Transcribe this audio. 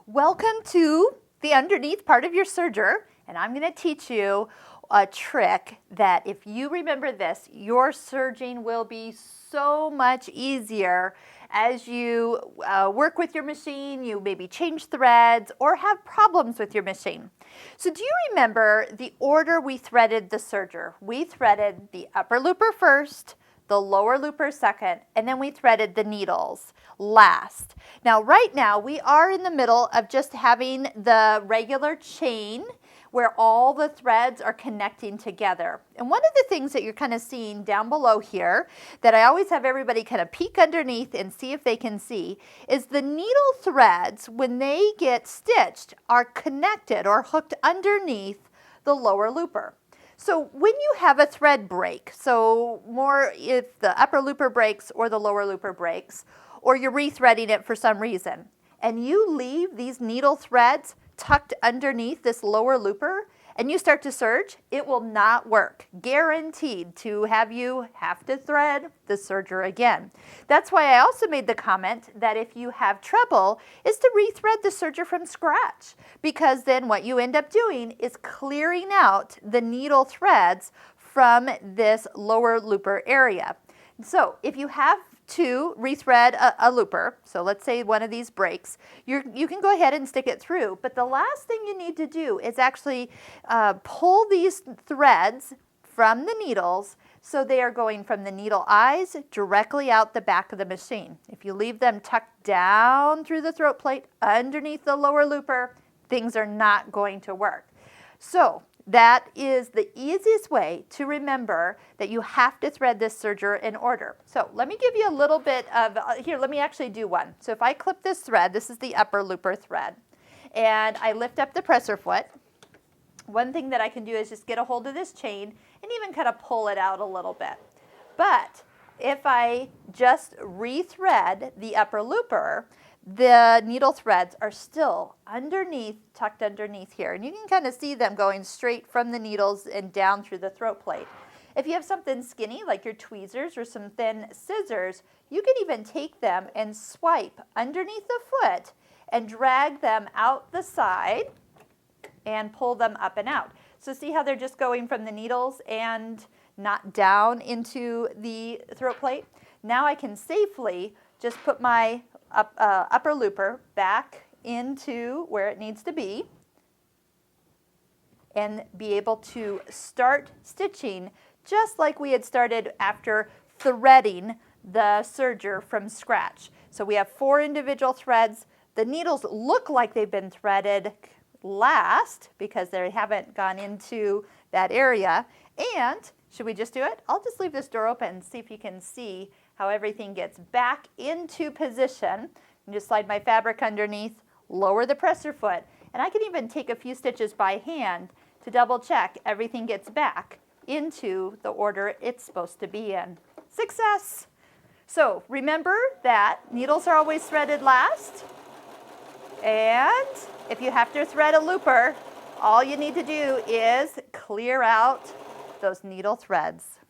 Welcome to the underneath part of your serger, and I'm going to teach you a trick that if you remember this, your serging will be so much easier as you work with your machine, you maybe change threads or have problems with your machine. So do you remember the order we threaded the serger? We threaded the upper looper first, the lower looper second, and then we threaded the needles last. Now right now we are in the middle of just having the regular chain where all the threads are connecting together. And one of the things that you're kind of seeing down below here that I always have everybody kind of peek underneath and see if they can see is the needle threads, when they get stitched, are connected or hooked underneath the lower looper. So when you have a thread break, so more if the upper looper breaks or the lower looper breaks, or you're rethreading it for some reason, and you leave these needle threads tucked underneath this lower looper, and you start to serge, it will not work. Guaranteed to have you have to thread the serger again. That's why I also made the comment that if you have trouble, is to rethread the serger from scratch, because then what you end up doing is clearing out the needle threads from this lower looper area. So if you have to rethread a looper, so let's say one of these breaks, you can go ahead and stick it through, but the last thing you need to do is actually pull these threads from the needles so they are going from the needle eyes directly out the back of the machine. If you leave them tucked down through the throat plate underneath the lower looper, things are not going to work. So that is the easiest way to remember that you have to thread this serger in order. So let me give you a little bit of, here, let me actually do one. So if I clip this thread, this is the upper looper thread, and I lift up the presser foot, one thing that I can do is just get a hold of this chain and even kind of pull it out a little bit. But if I just rethread the upper looper, the needle threads are still underneath, tucked underneath here. And you can kind of see them going straight from the needles and down through the throat plate. If you have something skinny, like your tweezers or some thin scissors, you can even take them and swipe underneath the foot and drag them out the side and pull them up and out. So see how they're just going from the needles and not down into the throat plate? Now I can safely just put my upper looper back into where it needs to be and be able to start stitching just like we had started after threading the serger from scratch. So we have 4 individual threads. The needles look like they've been threaded last because they haven't gone into that area. And should we just do it? I'll just leave this door open and see if you can see how everything gets back into position. And just slide my fabric underneath, lower the presser foot, and I can even take a few stitches by hand to double check everything gets back into the order it's supposed to be in. Success! So remember that needles are always threaded last, and if you have to thread a looper, all you need to do is clear out those needle threads.